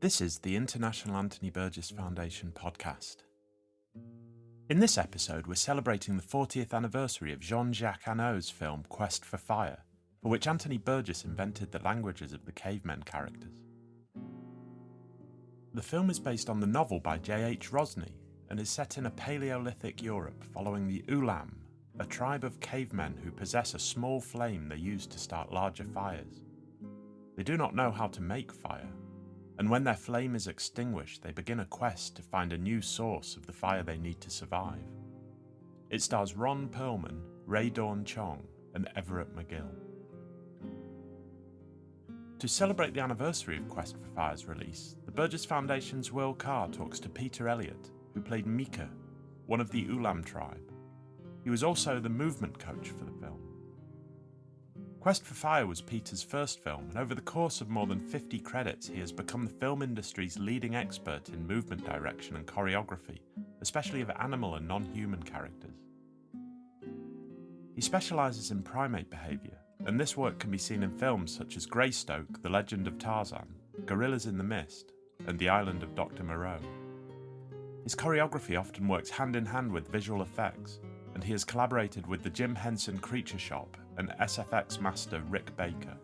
This is the International Anthony Burgess Foundation podcast. In this episode, we're celebrating the 40th anniversary of Jean-Jacques Annuad's film Quest for Fire, for which Anthony Burgess invented the languages of the cavemen characters. The film is based on the novel by J.H. Rosny and is set in a Paleolithic Europe following the Ulam, a tribe of cavemen who possess a small flame they use to start larger fires. They do not know how to make fire, and when their flame is extinguished, they begin a quest to find a new source of the fire they need to survive. It stars Ron Perlman, Ray Dawn Chong, and Everett McGill. To celebrate the anniversary of Quest for Fire's release, the Burgess Foundation's Will Carr talks to Peter Elliott, who played Mikr, one of the Ulam tribe. He was also the movement coach for the film. Quest for Fire was Peter's first film, and over the course of more than 50 credits, he has become the film industry's leading expert in movement direction and choreography, especially of animal and non-human characters. He specialises in primate behaviour, and this work can be seen in films such as Greystoke, The Legend of Tarzan, Gorillas in the Mist, and The Island of Dr. Moreau. His choreography often works hand in hand with visual effects, and he has collaborated with the Jim Henson Creature Shop and SFX master Rick Baker.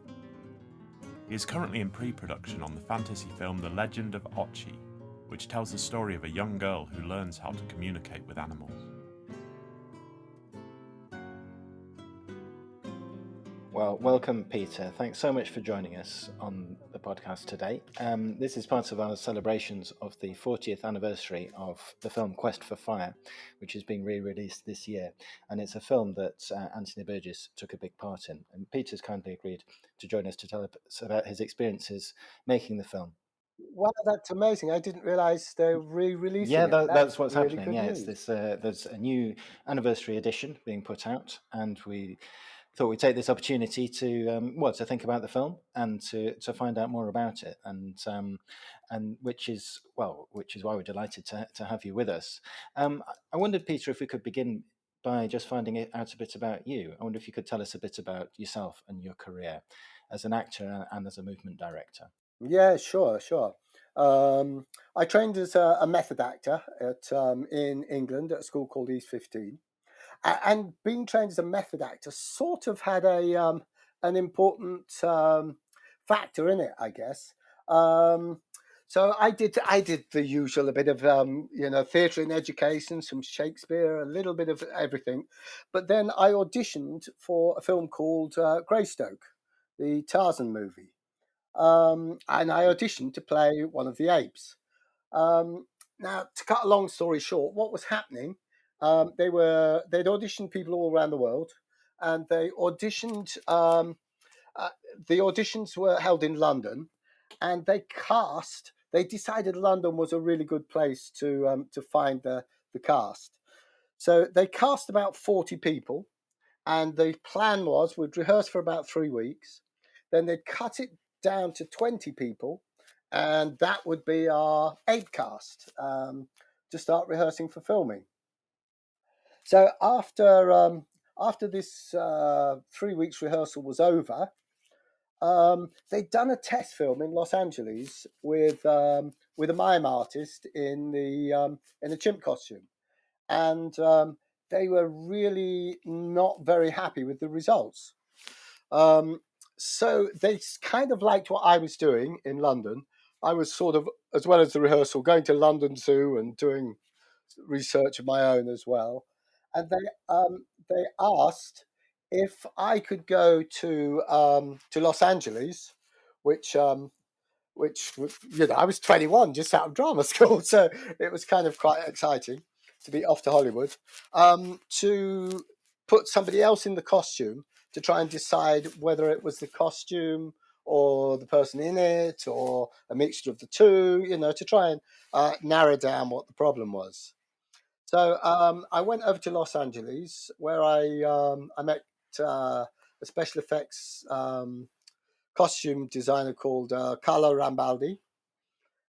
He is currently in pre-production on the fantasy film The Legend of Ochi, which tells the story of a young girl who learns how to communicate with animals. Well, welcome, Peter. Thanks so much for joining us on the podcast today. This is part of our celebrations of the 40th anniversary of the film Quest for Fire, which is being re-released this year. And it's a film that Anthony Burgess took a big part in. And Peter's kindly agreed to join us to tell us about his experiences making the film. Wow, that's amazing. I didn't realise they're re-releasing Yeah, it. that's what's really happening. good Yeah, news. it's this. There's a new anniversary edition being put out, and we thought we'd take this opportunity to to think about the film and to find out more about it, and which is why we're delighted to have you with us. I wondered, Peter, if we could begin by just finding out a bit about you. I wonder if you could tell us a bit about yourself and your career as an actor and as a movement director. Yeah, sure. I trained as a method actor in England at a school called East 15. And being trained as a method actor sort of had an important factor in it, I guess. So I did the usual, a bit of theatre and education, some Shakespeare, a little bit of everything, but then I auditioned for a film called Greystoke, the Tarzan movie, and I auditioned to play one of the apes. Now, to cut a long story short, what was happening? They'd auditioned people all around the world, and they auditioned. The auditions were held in London, and They decided London was a really good place to find the cast. So they cast about 40 people, and the plan was we'd rehearse for about 3 weeks, then they'd cut it down to 20 people, and that would be our ape cast to start rehearsing for filming. So after this 3 weeks rehearsal was over, they'd done a test film in Los Angeles with a mime artist in a chimp costume, and they were really not very happy with the results. So they kind of liked what I was doing in London. I was sort of, as well as the rehearsal, going to London Zoo and doing research of my own as well. And they asked if I could go to Los Angeles, which I was 21, just out of drama school, so it was kind of quite exciting to be off to Hollywood, to put somebody else in the costume to try and decide whether it was the costume or the person in it or a mixture of the two, to try and narrow down what the problem was. So I went over to Los Angeles, where I met a special effects costume designer called Carlo Rambaldi,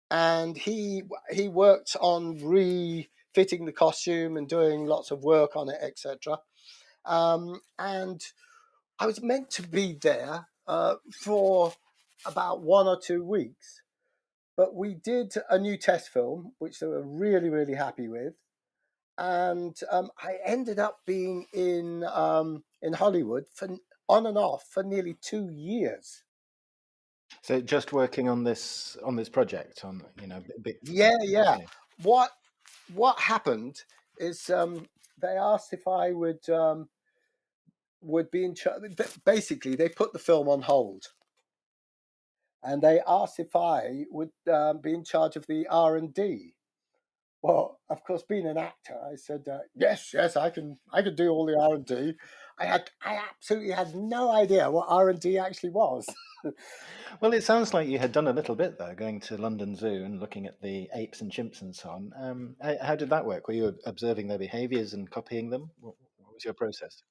and he worked on refitting the costume and doing lots of work on it, etc. And I was meant to be there for about 1 or 2 weeks, But we did a new test film, which they were really, really happy with. And I ended up being in Hollywood for on and off for nearly 2 years. So just working on this project on big. Yeah. Okay. What happened is they asked if I would be in charge. Basically, they put the film on hold, and they asked if I would be in charge of the R&D. Well, of course, being an actor, I said yes, I can do all the R&D. I absolutely had no idea what R&D actually was. Well, it sounds like you had done a little bit though, going to London Zoo and looking at the apes and chimps and so on. How did that work? Were you observing their behaviours and copying them? What was your process?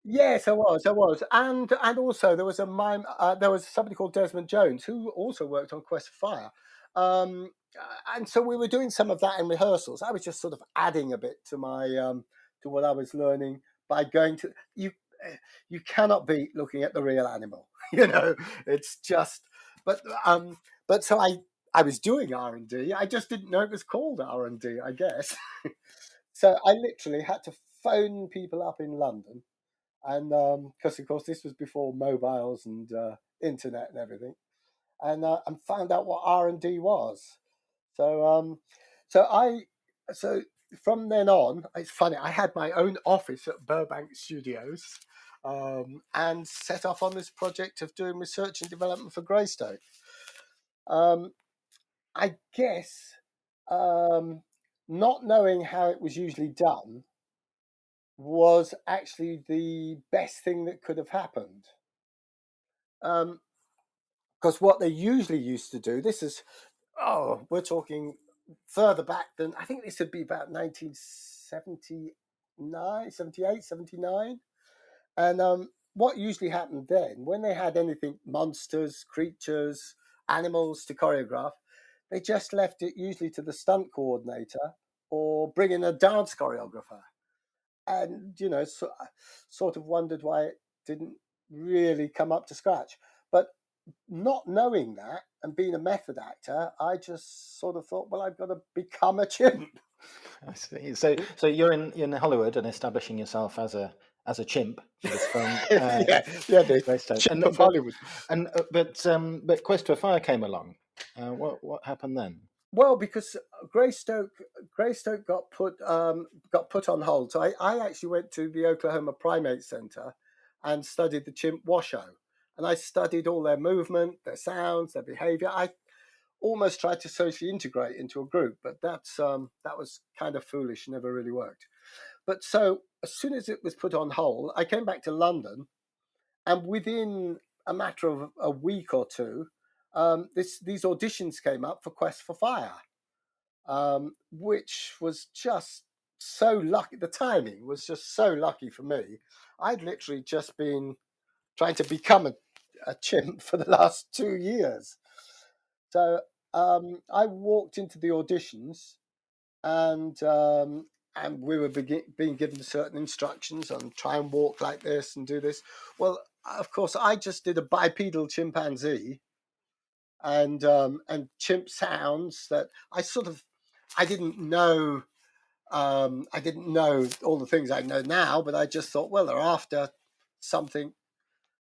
Yes, I was, and also there was a mime. There was somebody called Desmond Jones who also worked on Quest for Fire, and so we were doing some of that in rehearsals. I was just sort of adding a bit to my to what I was learning by going to you. You cannot beat looking at the real animal. It's just. But so I was doing R&D. I just didn't know it was called R&D. I guess. So I literally had to phone people up in London, and because of course this was before mobiles and internet and everything, and found out what R&D was. So so I so from then on, it's funny. I had my own office at Burbank Studios, and set off on this project of doing research and development for Greystoke. Um, I guess not knowing how it was usually done was actually the best thing that could have happened. Because what they usually used to do, we're talking further back than, I think this would be about 1979, 78, 79. And what usually happened then, when they had anything, monsters, creatures, animals to choreograph, they just left it usually to the stunt coordinator or bring in a dance choreographer. And sort of wondered why it didn't really come up to scratch. But not knowing that and being a method actor, I just sort of thought, well, I've got to become a chimp. I see. So you're in Hollywood and establishing yourself as a chimp for this film. Yeah, the Greystoke. chimp of Hollywood. But Quest for Fire came along. What happened then? Well, because Greystoke got put on hold. So I actually went to the Oklahoma Primate Center and studied the chimp washoe. And I studied all their movement, their sounds, their behavior. I almost tried to socially integrate into a group, but that was kind of foolish, never really worked. But so as soon as it was put on hold, I came back to London, and within a matter of a week or two, these auditions came up for Quest for Fire, which was just so lucky. The timing was just so lucky for me. I'd literally just been trying to become a chimp for the last 2 years. So I walked into the auditions, and we were being given certain instructions on try and walk like this and do this. Well, of course, I just did a bipedal chimpanzee and chimp sounds that I didn't know. I didn't know all the things I know now, but I just thought, well, they're after something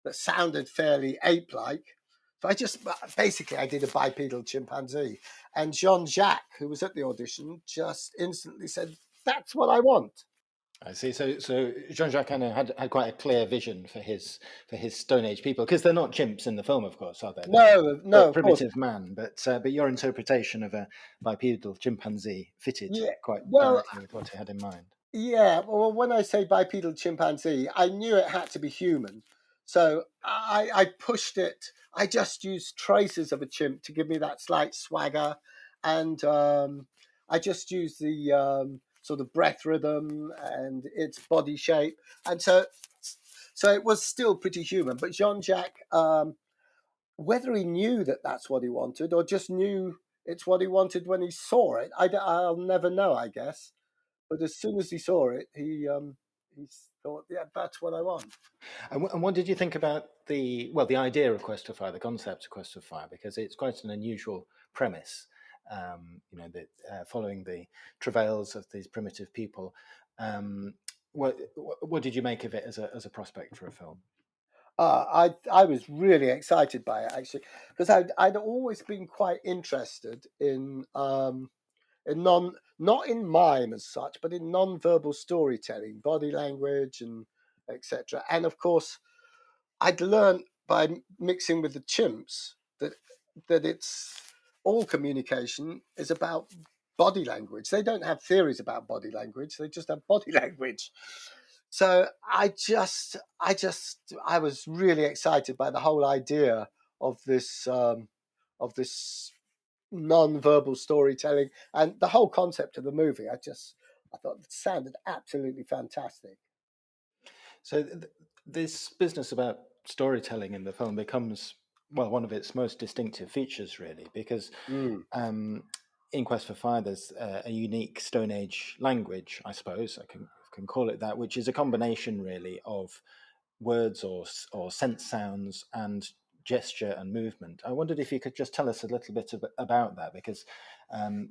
that sounded fairly ape-like. So I did a bipedal chimpanzee, and Jean-Jacques, who was at the audition, just instantly said, "That's what I want." I see. So Jean-Jacques Annuad had quite a clear vision for his Stone Age people, because they're not chimps in the film, of course, are they? No, of course. Primitive man. But your interpretation of a bipedal chimpanzee fitted Yeah. quite Well, directly with what he had in mind. yeah. Well, when I say bipedal chimpanzee, I knew it had to be human, so I pushed it. I just used traces of a chimp to give me that slight swagger, and I just used the sort of breath rhythm and its body shape, and so it was still pretty human. But Jean-Jacques, whether he knew that that's what he wanted or just knew it's what he wanted when he saw it, I'll never know, I guess. But as soon as he saw it, he thought, yeah, that's what I want. And what did you think about the idea of Quest for Fire, the concept of Quest for Fire, because it's quite an unusual premise. That following the travails of these primitive people. What did you make of it as a prospect for a film? I was really excited by it, actually, because I'd always been quite interested in not in mime as such, but in non-verbal storytelling, body language, and etc. And of course, I'd learned by mixing with the chimps that it's all communication is about body language. They don't have theories about body language; they just have body language. So I was really excited by the whole idea of this non-verbal storytelling and the whole concept of the movie. I thought it sounded absolutely fantastic. So this business about storytelling in the film becomes one of its most distinctive features, really, because in Quest for Fire, there's a unique Stone Age language, I suppose I can call it that, which is a combination, really, of words or sense sounds and gesture and movement. I wondered if you could just tell us a little bit about that, because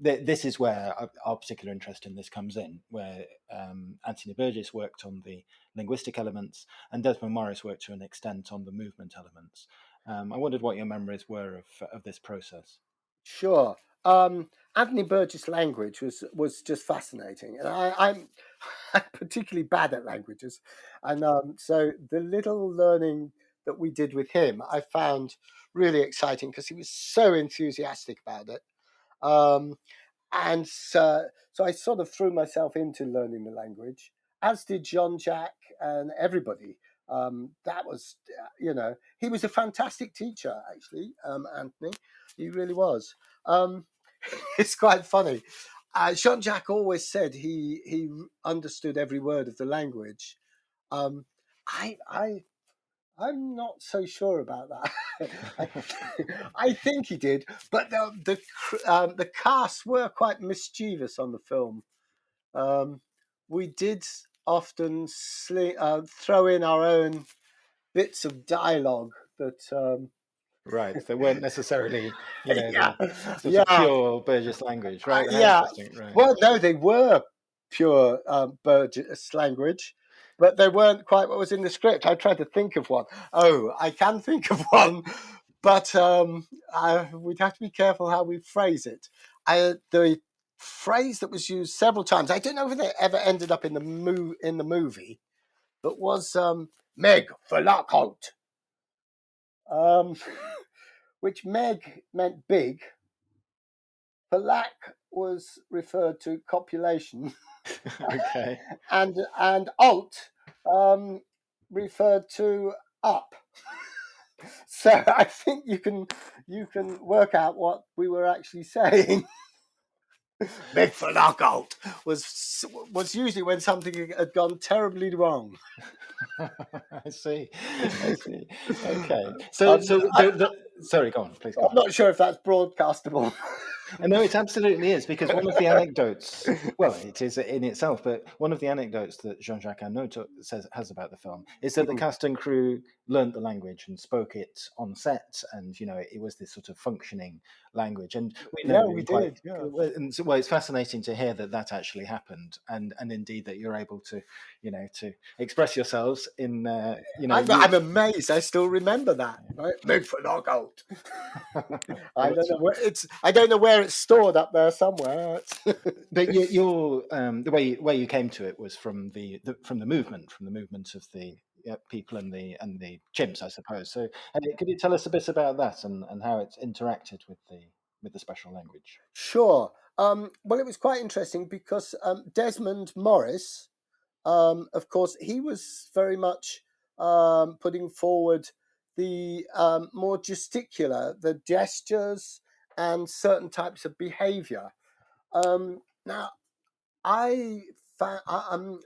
this is where our particular interest in this comes in, where Anthony Burgess worked on the linguistic elements and Desmond Morris worked to an extent on the movement elements. I wondered what your memories were of this process. Sure. Anthony Burgess' language was just fascinating, and I'm I'm particularly bad at languages, and so the little learning that we did with him, I found really exciting because he was so enthusiastic about it. Um, and so I sort of threw myself into learning the language, as did Jean-Jacques and everybody. That was, he was a fantastic teacher, actually, Anthony. He really was. Um, it's quite funny. Jean-Jacques always said he understood every word of the language. Um, I I'm not so sure about that. I, I think he did, but the cast were quite mischievous on the film. Um, we did often throw in our own bits of dialogue that. Right, they weren't necessarily, Yeah, the sort of yeah, pure Burgess language, right? How yeah. interesting, right? Well, no, they were pure Burgess language, but they weren't quite what was in the script. I tried to think of one. Oh, I can think of one, but we'd have to be careful how we phrase it. The phrase that was used several times, I don't know if it ever ended up in the movie, but was "Meg for Lockhart," um, which Meg meant big. Falak was referred to copulation, Okay. and alt referred to up. So I think you can work out what we were actually saying. Big for knockout was usually when something had gone terribly wrong. I see. I see. Okay. I'm, Sorry, go on, please go I'm on. not sure if that's broadcastable. No, it absolutely is, because one of the anecdotes, well, it is in itself, but one of the anecdotes that Jean-Jacques Annuad has about the film is that the cast and crew learnt the language and spoke it on set, and it was this sort of functioning language. And we know Yeah, we did. Yeah. and so, it's fascinating to hear that actually happened, and indeed that you're able to, to express yourselves in, I'm amazed. I still remember that. Right? Big for knockout. I don't know where it's stored up there somewhere. But your the way you came to it was from from the movement of the people and the chimps, I suppose. So, could you tell us a bit about that and how it's interacted with the special language? Sure. Well, it was quite interesting because Desmond Morris, of course, he was very much putting forward the more gesticular, the gestures and certain types of behaviour. Now, I found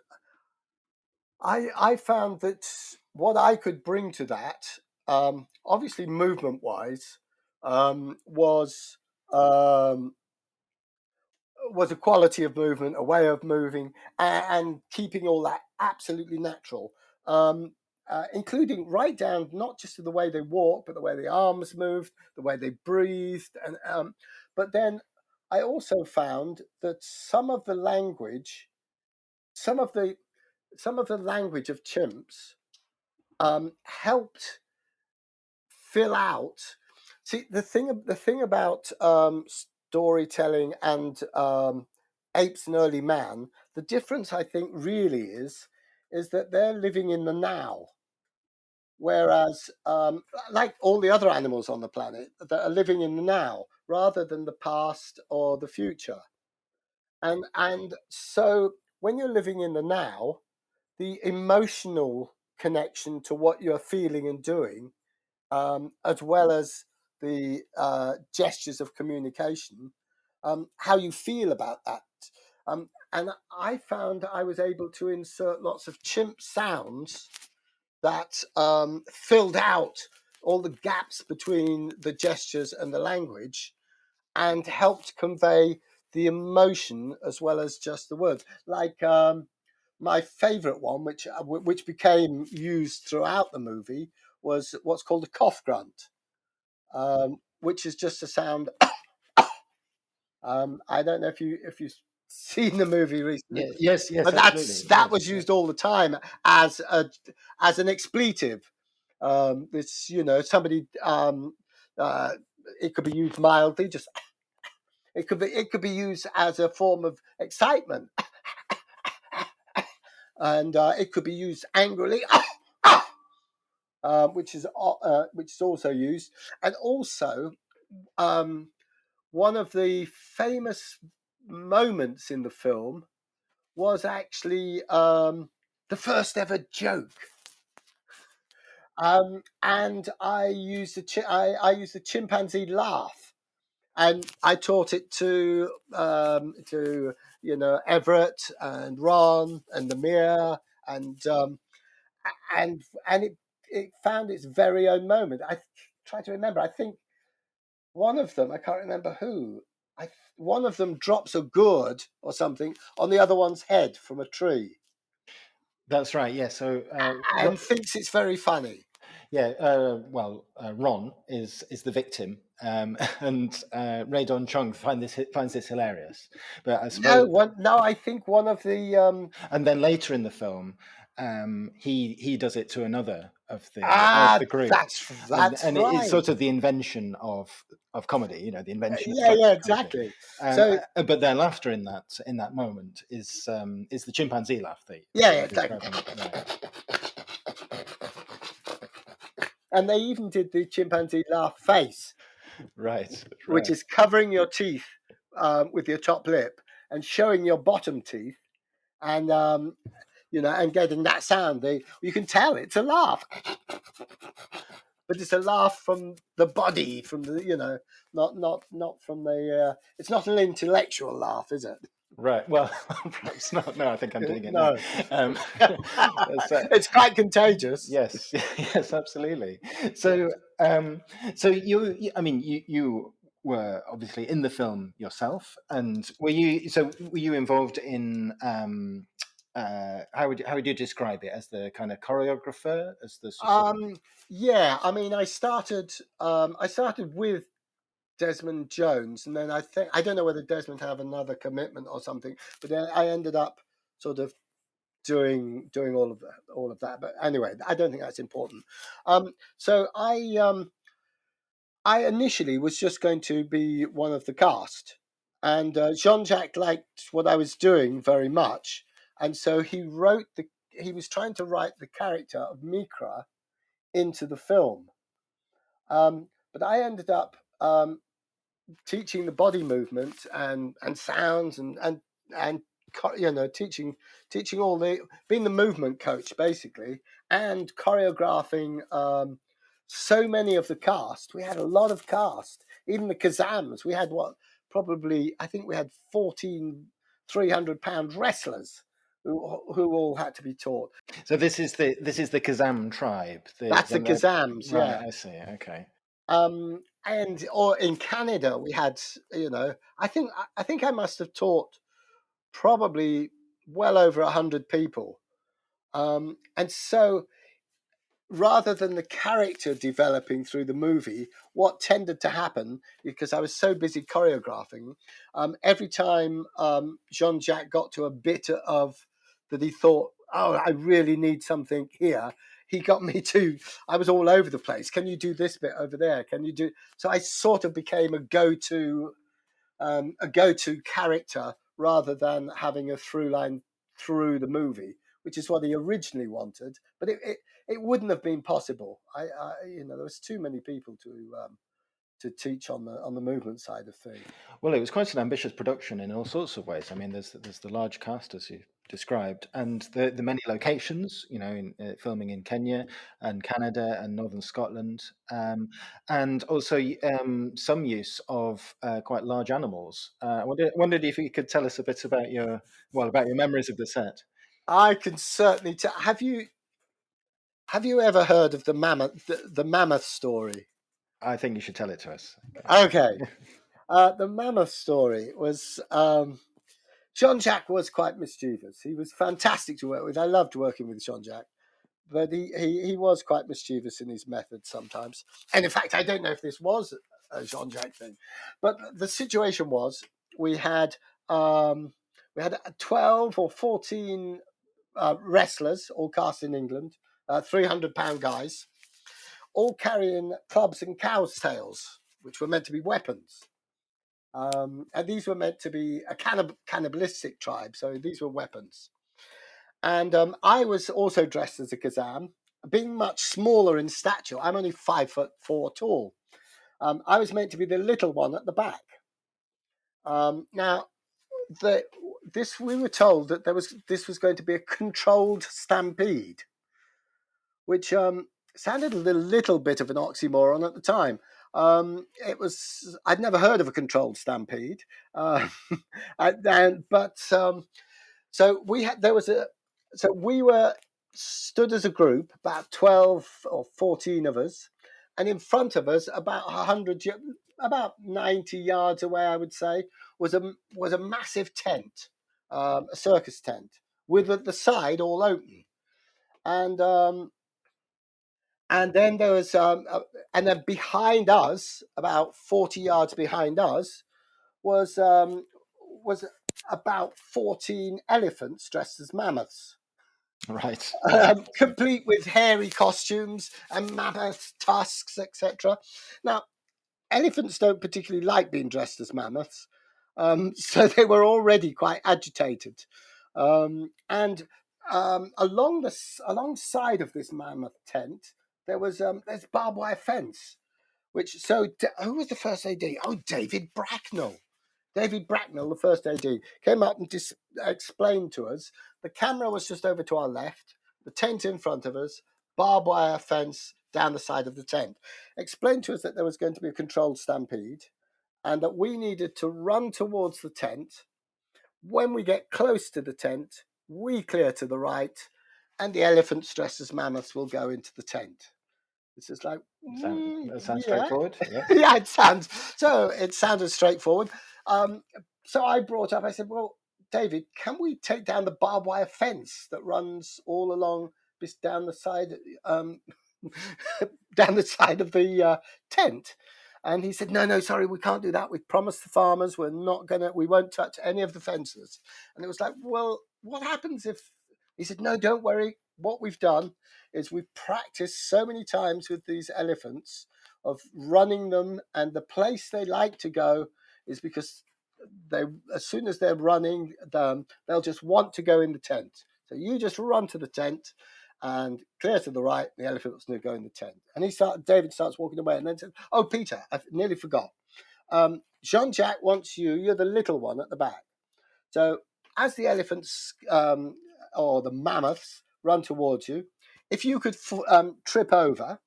I found that what I could bring to that, obviously movement wise, was um, was a quality of movement, a way of moving, and keeping all that absolutely natural, including right down not just to the way they walked, but the way the arms moved, the way they breathed, and but then I also found that some of the language of chimps helped fill out. See, the thing about storytelling and apes and early man, the difference I think really is that they're living in the now, whereas like all the other animals on the planet that are living in the now rather than the past or the future. And so when you're living in the now, the emotional connection to what you're feeling and doing, as well as the gestures of communication, how you feel about that. And I found I was able to insert lots of chimp sounds that filled out all the gaps between the gestures and the language and helped convey the emotion as well as just the words. Like my favourite one, which became used throughout the movie, was what's called a cough grunt, which is just a sound. I don't know if you've seen the movie recently, Yes, but that was used all the time as an expletive. It's somebody. It could be used mildly, just it could be used as a form of excitement, and it could be used angrily, which is also used, and also one of the famous moments in the film was actually the first ever joke. And I used the chimpanzee laugh, and I taught it to Everett and Ron and Namir, and it found its very own moment. I try to remember. I think one of them, I can't remember who. One of them drops a gourd or something on the other one's head from a tree. That's right. Yeah. So and thinks it's very funny. yeah. Ron is the victim, and Ray Don Chung finds this hilarious. But I suppose I think one of the and then later in the film, he does it to another of the group. That's and right. it's sort of the invention of comedy, the invention of Yeah, exactly. But their laughter in that moment is the chimpanzee laugh that you're describing. Right. And they even did the chimpanzee laugh face, right, which is covering your teeth with your top lip and showing your bottom teeth, and and getting that sound. You can tell it's a laugh, but it's a laugh from the body, from the not from the. It's not an intellectual laugh, is it? Right. Well, perhaps not. No, I think I'm doing it No. now. It's quite contagious. Yes. Yes, absolutely. So, you were obviously in the film yourself, and were you involved in how would you describe it, as the kind of choreographer, as the sort of... Yeah, I mean, I started with Desmond Jones, and then I don't know whether Desmond had another commitment or something, but then I ended up sort of doing all of that. But anyway, I don't think that's important. So I initially was just going to be one of the cast, and Jean-Jacques liked what I was doing very much, and so he was trying to write the character of Mikr into the film, but I ended up teaching the body movement and sounds and teaching all being the movement coach basically, and choreographing so many of the cast. We had a lot of cast, even the Kazams. We had I think we had 14 300-pound wrestlers who all had to be taught. So this is the Kazam tribe. That's the Kazams, right, yeah. I see. Okay. or in Canada, we had, I think I must have taught probably well over 100 people. And so rather than the character developing through the movie, what tended to happen, because I was so busy choreographing, every time Jean-Jacques got to a bit of that he thought, oh, I really need something here, he got me to, I was all over the place. Can you do this bit over there? Can you do? So I sort of became a go-to character rather than having a through line through the movie, which is what he originally wanted. But it wouldn't have been possible. There was too many people to teach on the movement side of things. Well, it was quite an ambitious production in all sorts of ways. I mean, there's the large cast as you described, and the many locations. Filming in Kenya and Canada and northern Scotland, and also some use of quite large animals. I wondered if you could tell us a bit about your memories of the set. I can certainly tell. Have you ever heard of the Mammoth Story? I think you should tell it to us. Okay. The Mammoth Story was Jean-Jacques was quite mischievous. He was fantastic to work with. I loved working with Jean-Jacques, but he was quite mischievous in his methods sometimes. And in fact, I don't know if this was a Jean-Jacques thing, but the situation was we had 12 or 14 wrestlers, all cast in England, 300-pound guys, all carrying clubs and cows' tails, which were meant to be weapons. And these were meant to be a cannibalistic tribe, so these were weapons. And I was also dressed as a Kazam, being much smaller in stature. I'm only 5'4" tall. I was meant to be the little one at the back. Now, we were told that this was going to be a controlled stampede, which sounded a little bit of an oxymoron at the time. I'd never heard of a controlled stampede, so we were stood as a group, about 12 or 14 of us, and in front of us, about 90 yards away, I would say, was a massive tent, a circus tent, with the side all open, and then there was, and then behind us, about 40 yards behind us, was about 14 elephants dressed as mammoths. Right. Complete with hairy costumes and mammoth tusks, etc. Now, elephants don't particularly like being dressed as mammoths, so they were already quite agitated. And alongside of this mammoth tent, there's barbed wire fence. Who was the first AD? Oh, David Bracknell. David Bracknell, the first AD, came up and explained to us the camera was just over to our left, the tent in front of us, barbed wire fence down the side of the tent. Explained to us that there was going to be a controlled stampede and that we needed to run towards the tent. When we get close to the tent, we clear to the right, and the elephants dressed as mammoths will go into the tent. This is like That sounds yeah. straightforward. Yeah. Yeah, it sounded straightforward. So I brought up, I said, well, David, can we take down the barbed wire fence that runs all along down the side down the side of the tent? And he said, no, sorry, we can't do that. We promised the farmers we won't touch any of the fences. And it was like, well, what happens if, he said, no, don't worry. What we've done is we've practiced so many times with these elephants of running them, and the place they like to go is because as soon as they're running, they'll just want to go in the tent. So you just run to the tent and clear to the right, the elephant's going to go in the tent. And David starts walking away and then said, oh, Peter, I nearly forgot. Jean-Jacques wants you're the little one at the back. So as the elephants or the mammoths run towards you, if you could trip over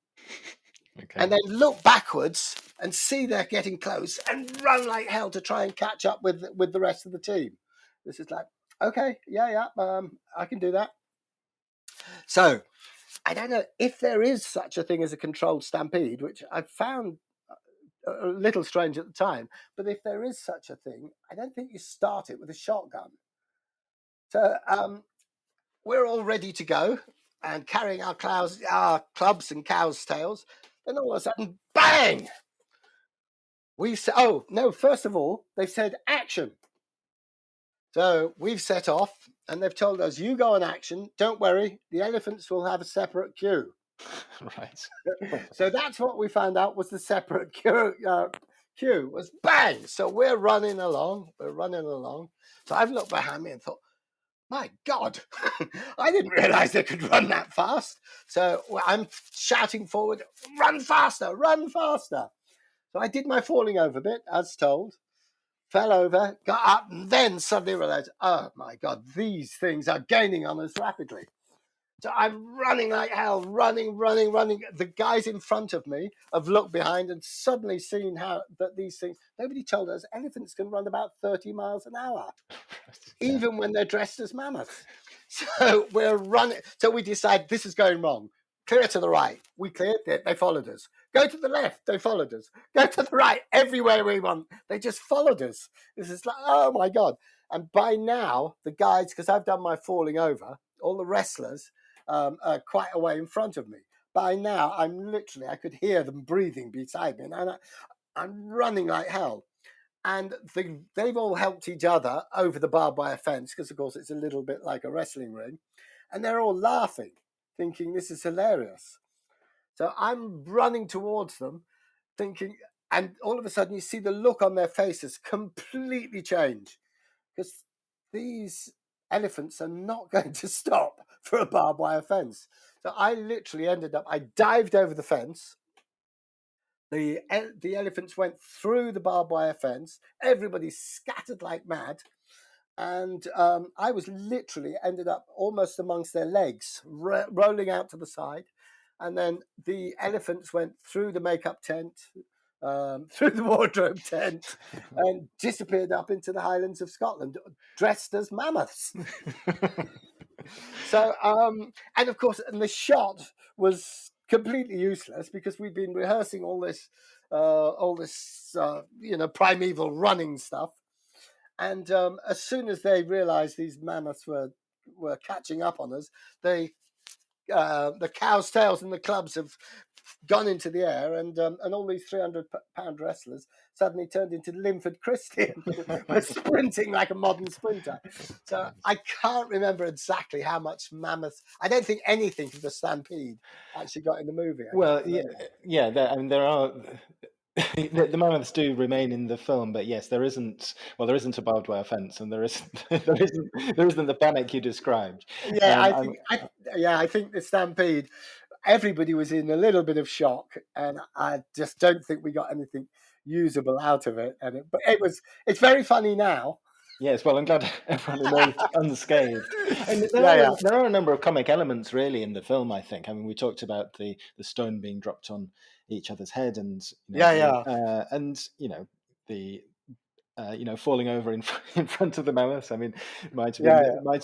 and then look backwards and see they're getting close and run like hell to try and catch up with the rest of the team. This is like, okay, yeah, I can do that. So I don't know if there is such a thing as a controlled stampede, which I've found a little strange at the time. But if there is such a thing, I don't think you start it with a shotgun. So we're all ready to go and carrying our clubs and cows' tails. Then all of a sudden, bang! We say, oh no! First of all, they've said action. So we've set off, and they've told us, "You go on action. Don't worry, the elephants will have a separate queue." Right. So that's what we found out was the separate queue was bang. So we're running along. So I've looked behind me and thought, my God, I didn't realize they could run that fast. So I'm shouting forward, run faster, run faster. So I did my falling over bit as told, fell over, got up, and then suddenly realized, oh my God, these things are gaining on us rapidly. So I'm running like hell, running. The guys in front of me have looked behind and suddenly seen how that these things, nobody told us elephants can run about 30 miles an hour, even when they're dressed as mammoths. So we're running. So we decide this is going wrong. Clear to the right. We cleared it. They followed us. Go to the left. They followed us. Go to the right. Everywhere we want. They just followed us. This is like, oh my God. And by now, the guides, because I've done my falling over, all the wrestlers are quite a way in front of me. By now, I could hear them breathing beside me. And I'm running like hell. And they've all helped each other over the barbed wire fence because, of course, it's a little bit like a wrestling ring. And they're all laughing, thinking this is hilarious. So I'm running towards them, thinking, and all of a sudden you see the look on their faces completely change because these elephants are not going to stop for a barbed wire fence. So I literally I dived over the fence. The elephants went through the barbed wire fence. Everybody scattered like mad. And I was literally ended up almost amongst their legs, rolling out to the side. And then the elephants went through the makeup tent, through the wardrobe tent, and disappeared up into the Highlands of Scotland, dressed as mammoths. So, and of course, and the shot was completely useless because we'd been rehearsing all this, primeval running stuff. And as soon as they realised these mammoths were catching up on us, the cows' tails and the clubs have gone into the air, and all these 300-pound wrestlers suddenly turned into Linford Christian, were sprinting like a modern sprinter. So I can't remember exactly how much mammoths. I don't think anything of the stampede actually got in the movie. Well, yeah. There are. The mammoths do remain in the film, but yes, there isn't. Well, there isn't a barbed wire fence, and there isn't. There isn't the panic you described. Yeah, I think the stampede. Everybody was in a little bit of shock, and I just don't think we got anything usable out of it. But it's very funny now. Yes, well, I'm glad everyone remained unscathed. And there are a number of comic elements really in the film, I think. I mean, we talked about the stone being dropped on each other's head, and falling over in front of the mammoths. I mean, it might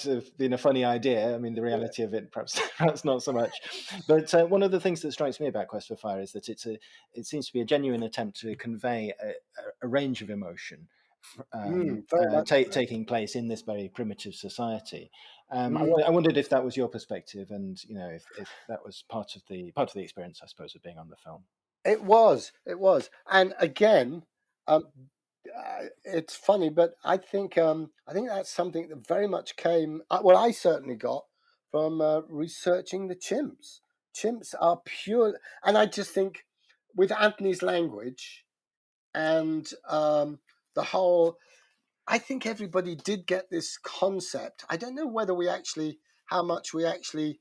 have been a funny idea. I mean, the reality of it, perhaps not so much. But one of the things that strikes me about Quest for Fire is that it seems to be a genuine attempt to convey a range of emotion. Taking place in this very primitive society. I wondered if that was your perspective, and if that was part of the experience, I suppose, of being on the film. It was, and again, it's funny, but I think that's something that very much came. Well, I certainly got from researching the chimps. Chimps are pure, and I just think with Anthony's language and the whole. I think everybody did get this concept. I don't know how much we actually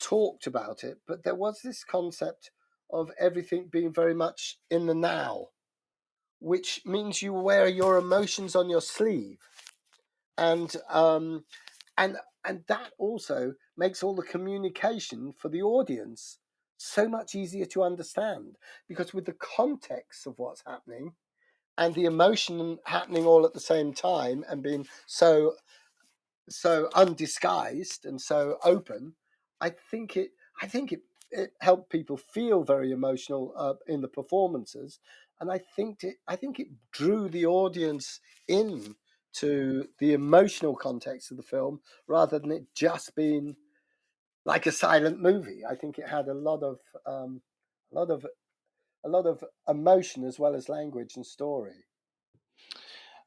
talked about it, but there was this concept of everything being very much in the now, which means you wear your emotions on your sleeve, and that also makes all the communication for the audience so much easier to understand, because with the context of what's happening and the emotion happening all at the same time and being so undisguised and so open, I think it helped people feel very emotional in the performances, and I think it drew the audience in to the emotional context of the film rather than it just being like a silent movie. I think it had a lot of a lot of a lot of emotion as well as language and story.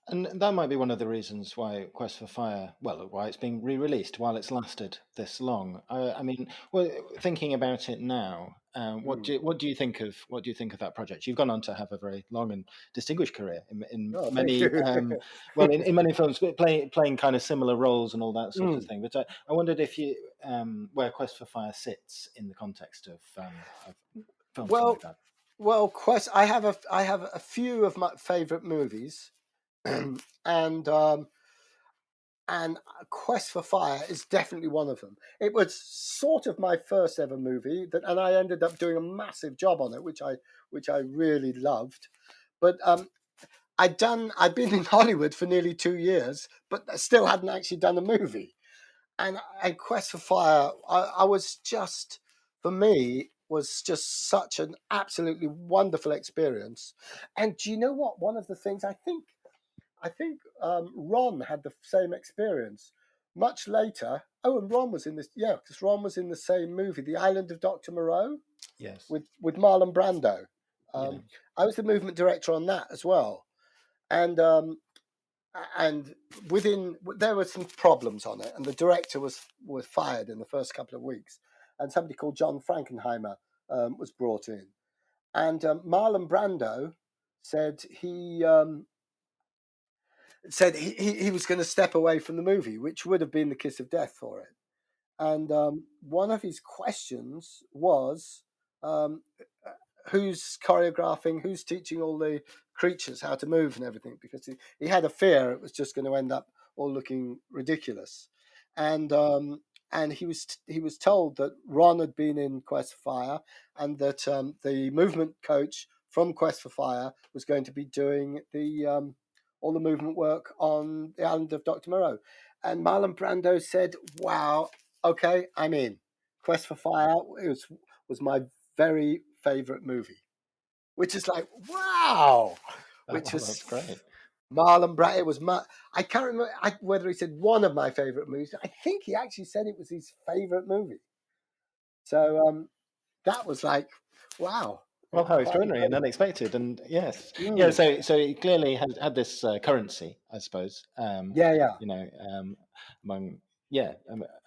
And that might be one of the reasons why Quest for Fire, well, why it's being re-released while it's lasted this long. I mean, well, thinking about it now, Mm. what do you think of that project? You've gone on to have a very long and distinguished career in Oh, thank many, you. in many films, but playing kind of similar roles and all that sort of Mm. thing. But I wondered if you where Quest for Fire sits in the context of films Well, like that. well, Quest. I have a few of my favorite movies, and Quest for Fire is definitely one of them. It was sort of my first ever movie, and I ended up doing a massive job on it, which I really loved. But I'd been in Hollywood for nearly 2 years, but I still hadn't actually done a movie. And Quest for Fire, I was just, for me, was just such an absolutely wonderful experience. And do you know what? One of the things I think Ron had the same experience. Much later, oh, and Ron was in this, yeah, because Ron was in the same movie, The Island of Dr. Moreau, Yes. with Marlon Brando. Yeah. I was the movement director on that as well, and and within there were some problems on it, and the director was fired in the first couple of weeks, and somebody called John Frankenheimer was brought in, and Marlon Brando said he was going to step away from the movie, which would have been the kiss of death for it. And one of his questions was, um, who's choreographing, who's teaching all the creatures how to move and everything, because he had a fear it was just going to end up all looking ridiculous. And he was told that Ron had been in Quest for Fire, and that the movement coach from Quest for Fire was going to be doing the all the movement work on the Island of Dr. Moreau. And Marlon Brando said, "Wow, okay, I'm in. Quest for Fire was my very favorite movie," which is like, wow, Oh, which well, was that's great. Marlon Brando. It was I can't remember whether he said one of my favorite movies. I think he actually said it was his favorite movie. So that was like, wow, Well, how quite extraordinary and incredible. unexpected, and yes, yeah. Mm. So it clearly had this currency, I suppose. Yeah, yeah. You know, among yeah,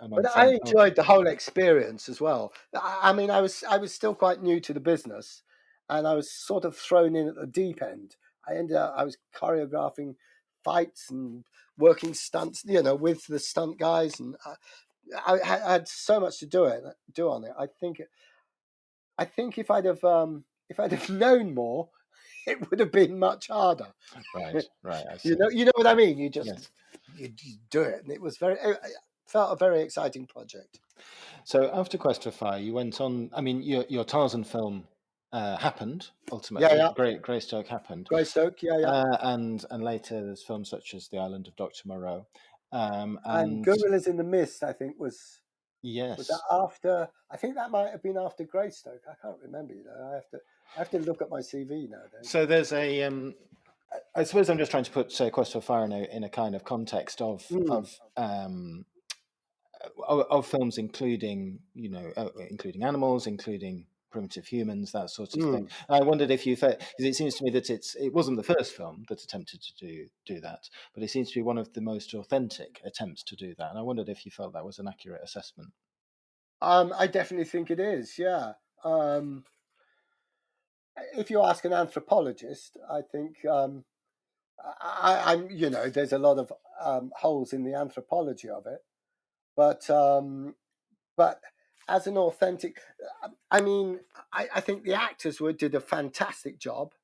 among But I some films. enjoyed the whole experience as well. I mean, I was still quite new to the business, and I was sort of thrown in at the deep end. I was choreographing fights and working stunts, with the stunt guys, and I had so much to do on it. I think if I'd have known more, it would have been much harder. Right, right. I You see. know, you know what I mean. Yes. You do it, and it felt a very exciting project. So after Quest for Fire, you went on. I mean, your Tarzan film happened Yeah, ultimately. yeah. Greystoke happened, Greystoke, yeah, yeah. and later there's films such as The Island of Dr. Moreau, And and Gorillas in the Mist, I think, was that yes. after? I think that might have been after Greystoke. I can't remember. I have to look at my CV nowadays. So there's a I suppose I'm just trying to put, say, Quest for Fire in a kind of context Mm, of films, including including animals, including primitive humans, that sort of thing. mm. I wondered if you felt, because it seems to me that it wasn't the first film that attempted to do that, but it seems to be one of the most authentic attempts to do that. And I wondered if you felt that was an accurate assessment. I definitely think it is. Yeah. Um, if you ask an anthropologist, I think I'm. There's a lot of holes in the anthropology of it, but as an authentic, I mean, I think the actors did a fantastic job.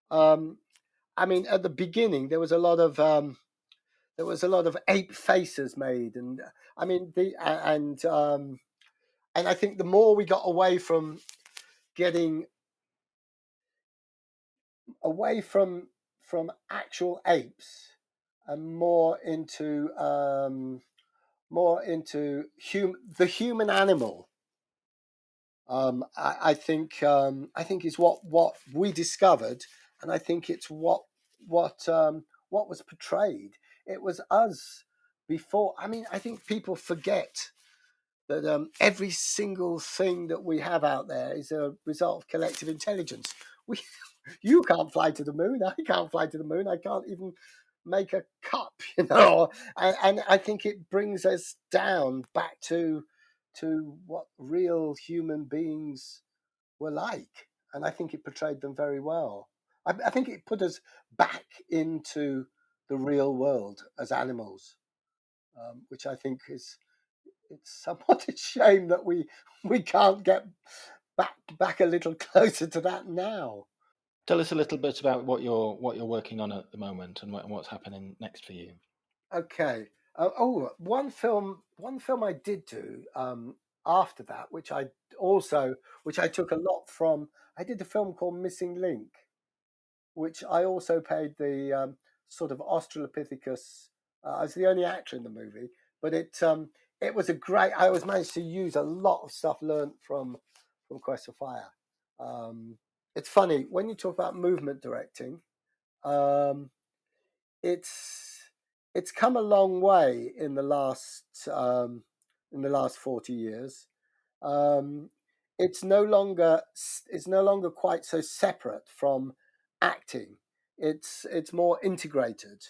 Um, I mean, at the beginning, there was a lot of ape faces made, and I mean and I think the more we got getting away from actual apes and more into the human animal. I think is what we discovered, and I think it's what was portrayed. It was us before. I mean, I think people forget that every single thing that we have out there is a result of collective intelligence. You can't fly to the moon. I can't fly to the moon. I can't even make a cup, And I think it brings us down back to what real human beings were like, and I think it portrayed them very well. I think it put us back into the real world as animals, which I think it's somewhat a shame that we can't get back a little closer to that now. Tell us a little bit about what you're working on at the moment and what's happening next for you. Okay. One film I did do after that, which I took a lot from. I did a film called Missing Link, which I also played the sort of Australopithecus. I was the only actor in the movie, but it was a great. I was managed to use a lot of stuff learned from Quest for Fire. It's funny when you talk about movement directing. It's come a long way in the last 40 years. It's no longer quite so separate from acting. It's more integrated.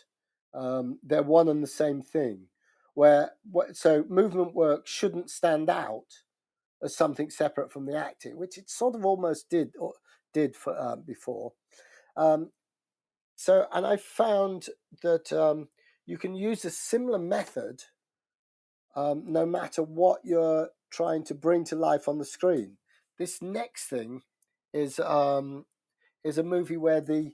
They're one and the same thing. So movement work shouldn't stand out as something separate from the acting, which it sort of almost did for before. And I found that you can use a similar method no matter what you're trying to bring to life on the screen. This next thing is a movie where the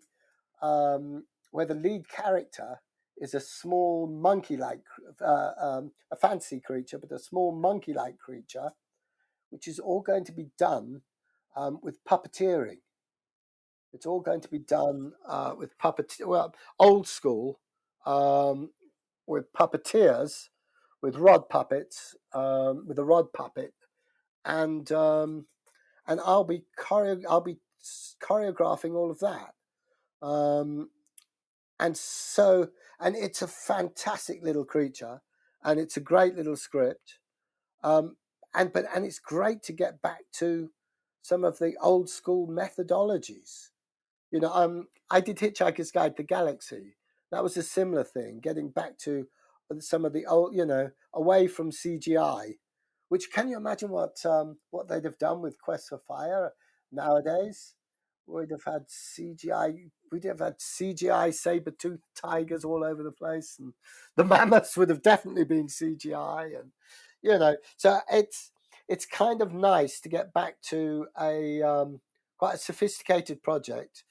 lead character is a small monkey-like, a fantasy creature, but a small monkey-like creature, which is all going to be done with puppeteering. It's all going to be done with old school, with puppeteers, with rod puppets, with a rod puppet, and I'll be choreographing all of that. And it's a fantastic little creature, and it's a great little script. And it's great to get back to some of the old school methodologies. I did Hitchhiker's Guide to the Galaxy. That was a similar thing, getting back to some of the old, away from CGI. Which, can you imagine what they'd have done with Quest for Fire nowadays? We'd have had CGI. We'd have had CGI saber-toothed tigers all over the place, and the mammoths would have definitely been CGI. And so it's kind of nice to get back to a quite a sophisticated project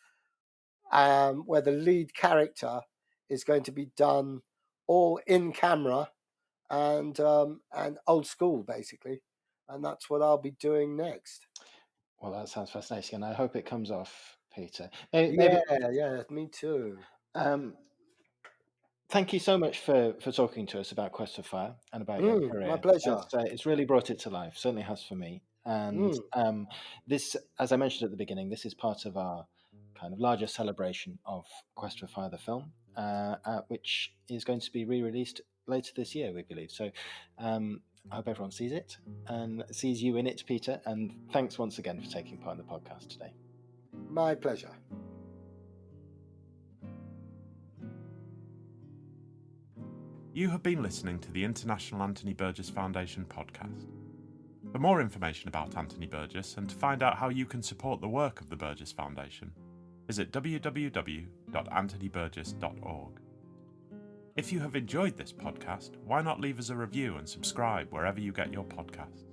where the lead character is going to be done all in camera and old school, basically. And that's what I'll be doing next. Well, that sounds fascinating, and I hope it comes off, Peter. Yeah, me too. Thank you so much for talking to us about Quest for Fire and about your career. My pleasure. It's really brought it to life, certainly has for me. And this, as I mentioned at the beginning, this is part of our kind of larger celebration of Quest for Fire, the film, which is going to be re-released later this year, we believe. So I hope everyone sees it and sees you in it, Peter. And thanks once again for taking part in the podcast today. My pleasure. You have been listening to the International Anthony Burgess Foundation podcast. For more information about Anthony Burgess and to find out how you can support the work of the Burgess Foundation, visit www.anthonyburgess.org. If you have enjoyed this podcast, why not leave us a review and subscribe wherever you get your podcasts?